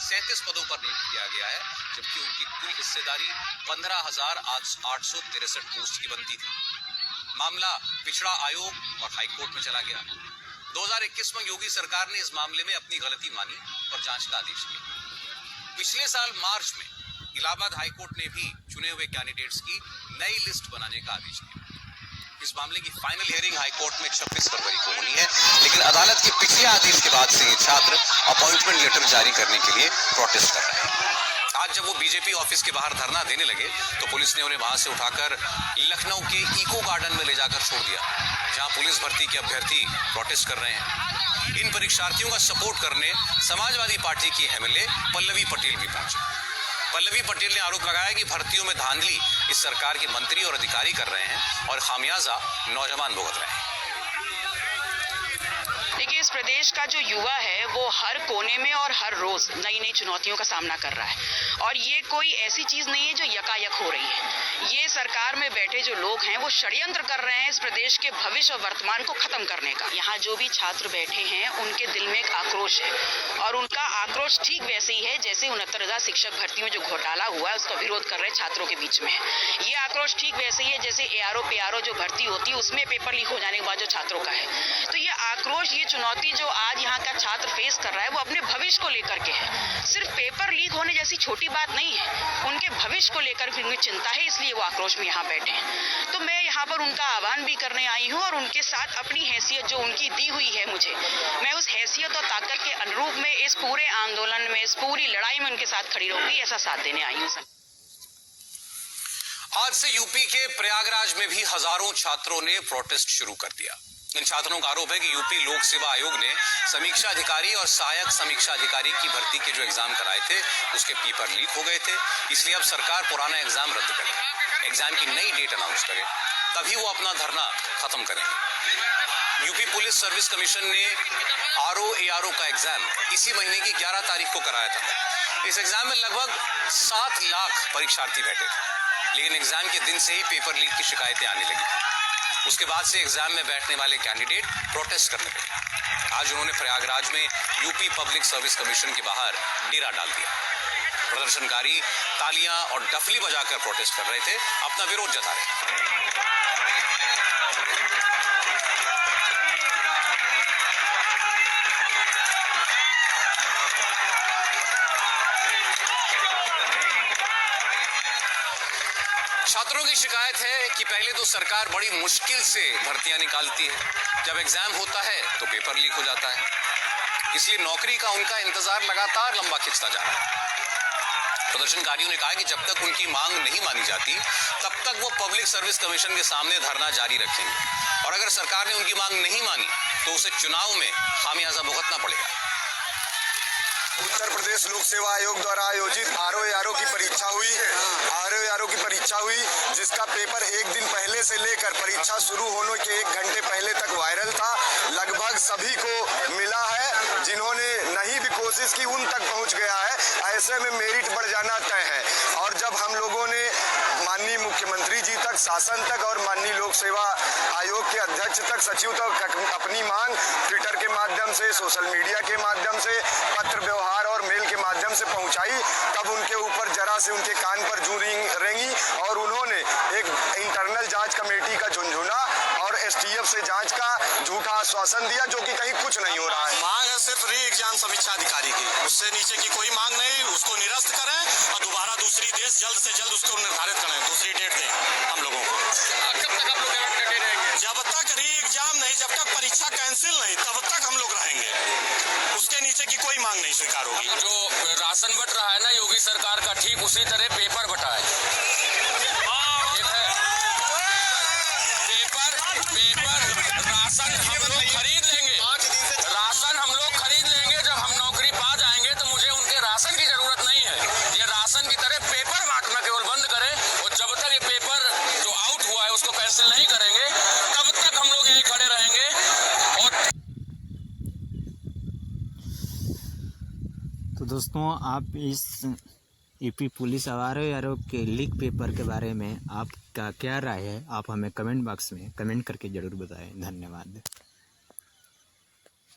37 पदों पर नियुक्त किया गया है, जबकि उनकी कुल हिस्सेदारी 15,863 पोस्ट की बनती थी। मामला पिछड़ा आयोग और हाईकोर्ट में चला गया। 2021 में योगी सरकार ने इस मामले में अपनी गलती मानी और जांच का आदेश दिया। पिछले साल मार्च में इलाहाबाद हाईकोर्ट ने भी चुने हुए कैंडिडेट्स की नई लिस्ट बनाने का आदेश दिया। इस मामले की फाइनल हियरिंग हाईकोर्ट में 26 फरवरी को होनी है, लेकिन अदालत के पिछले आदेश के बाद से ये छात्र अपॉइंटमेंट लेटर जारी करने के लिए प्रोटेस्ट कर रहे हैं। आज जब वो बीजेपी ऑफिस के बाहर धरना देने लगे तो पुलिस ने उन्हें वहां से उठाकर लखनऊ के इको गार्डन में ले जाकर छोड़ दिया, जहां पुलिस भर्ती के अभ्यर्थी प्रोटेस्ट कर रहे हैं। इन परीक्षार्थियों का सपोर्ट करने समाजवादी पार्टी की एमएलए पल्लवी पटेल भी पहुंची। पल्लवी पटेल ने आरोप लगाया कि भर्तियों में धांधली इस सरकार के मंत्री और अधिकारी कर रहे हैं और खामियाजा नौजवान भुगत रहे हैं। देखिए, इस प्रदेश का जो युवा है वो हर कोने में और हर रोज नई नई चुनौतियों का सामना कर रहा है, और ये कोई ऐसी चीज नहीं है जो यकायक हो रही है। ये सरकार में बैठे जो लोग हैं वो षड्यंत्र कर रहे हैं इस प्रदेश के भविष्य और वर्तमान को खत्म करने का। यहाँ जो भी छात्र बैठे हैं उनके दिल में एक आक्रोश है, और उनका आक्रोश ठीक वैसे ही है जैसे 69,000 शिक्षक भर्ती में जो घोटाला हुआ है उसका विरोध कर रहे छात्रों के बीच में है। ये आक्रोश ठीक वैसे ही है जैसे एआरओ पीआरओ जो भर्ती होती है उसमें पेपर लीक हो जाने के बाद जो छात्रों का है। तो ये आक्रोश, ये चुनौती जो आज यहाँ का छात्र फेस कर रहा है वो अपने भविष्य को लेकर के है। सिर्फ पेपर लीक होने जैसी छोटी बात नहीं है, उनके भविष्य को लेकर के उन्हें चिंता है, इसलिए वो आक्रोश में यहाँ बैठे हैं। तो मैं यहाँ पर उनका आह्वान भी करने आई हूँ और उनके साथ अपनी हैसियत जो उनकी दी हुई है मुझे, मैं उस हैसियत और ताकत के अनुरूप में इस पूरे आंदोलन में, इस पूरी लड़ाई में उनके साथ खड़ी रहूंगी, ऐसा साथ देने आई हूँ। आज से यूपी के प्रयागराज में भी हजारों छात्रों ने प्रोटेस्ट शुरू कर दिया। इन छात्रों का आरोप है कि यूपी लोक सेवा आयोग ने समीक्षा अधिकारी और सहायक समीक्षा अधिकारी की भर्ती के जो एग्जाम कराए थे उसके पेपर लीक हो गए थे, इसलिए अब सरकार पुराना एग्जाम रद्द करे, एग्जाम की नई डेट अनाउंस करे, तभी वो अपना धरना खत्म करेंगे। यूपी पुलिस सर्विस कमीशन ने आरओ एआरओ का एग्जाम इसी महीने की 11 तारीख को कराया था। इस एग्जाम में लगभग 7 लाख परीक्षार्थी बैठे थे, लेकिन एग्जाम के दिन से ही पेपर लीक की शिकायतें आने लगी थी। उसके बाद से एग्जाम में बैठने वाले कैंडिडेट प्रोटेस्ट करने लगे। आज उन्होंने प्रयागराज में यूपी पब्लिक सर्विस कमीशन के बाहर डेरा डाल दिया। प्रदर्शनकारी तालियां और डफली बजाकर प्रोटेस्ट कर रहे थे, अपना विरोध जता रहे थे। छात्रों की शिकायत है कि पहले तो सरकार बड़ी मुश्किल से भर्तियां निकालती है, जब एग्जाम होता है तो पेपर लीक हो जाता है, इसलिए नौकरी का उनका इंतजार लगातार लंबा खिंचता जा रहा है। प्रदर्शनकारियों ने कहा कि जब तक उनकी मांग नहीं मानी जाती तब तक वो पब्लिक सर्विस कमीशन के सामने धरना जारी रखेंगे, और अगर सरकार ने उनकी मांग नहीं मानी तो उसे चुनाव में खामियाजा भुगतना पड़ेगा। उत्तर प्रदेश लोक सेवा आयोग द्वारा आयोजित आरओ की परीक्षा हुई, जिसका पेपर एक दिन पहले से लेकर परीक्षा शुरू होने के 1 घंटे पहले तक वायरल था। लगभग सभी को मिला है, जिन्होंने नहीं भी कोशिश की उन तक पहुंच गया है। ऐसे में मेरिट बढ़ जाना तय है, और जब हम लोगों ने माननीय मुख्यमंत्री जी तक, शासन तक और माननीय लोक सेवा आयोग के अध्यक्ष तक, सचिव तक अपनी मांग ट्विटर के माध्यम से, सोशल मीडिया के माध्यम से, पत्र व्यवहार और मेल के माध्यम से पहुंचाई, तब उनके ऊपर जरा से उनके कान पर जू रेंगी और उन्होंने एक इंटरनल जांच कमेटी का झुनझुना और एसटीएफ से जांच का झूठा आश्वासन दिया, जो कि कहीं कुछ नहीं हो रहा है। मांग है सिर्फ री एग्जाम समीक्षा अधिकारी की, उससे नीचे की कोई मांग नहीं। उसको निरस्त करें और दोबारा दूसरी डेट जल्द से जल्द उसको निर्धारित करें, दूसरी डेट दें हम लोगों को। कब तक आप लोग डटे रहेंगे? जब तक री एग्जाम नहीं, जब तक परीक्षा कैंसिल नहीं, तब तक हम लोग रहेंगे। उसके नीचे की कोई मांग नहीं स्वीकार होगी। जो राशन बट रहा है ना योगी सरकार का, ठीक उसी तरह पेपर बटा है। पेपर राशन हम लोग खरीद लेंगे, राशन हम लोग खरीद लेंगे। जब हम नौकरी पा जाएंगे तो मुझे उनके राशन की जरूरत नहीं है। ये राशन की तरह पेपर बांटना केवल बंद करें, और जब तक ये पेपर जो आउट हुआ है उसको कैंसिल नहीं करेंगे तब तक हम लोग यहीं खड़े रहेंगे। और तो दोस्तों, आप इस यूपी पुलिस आरओ के लीक पेपर के बारे में आपका क्या राय है, आप हमें कमेंट बॉक्स में कमेंट करके ज़रूर बताएं। धन्यवाद।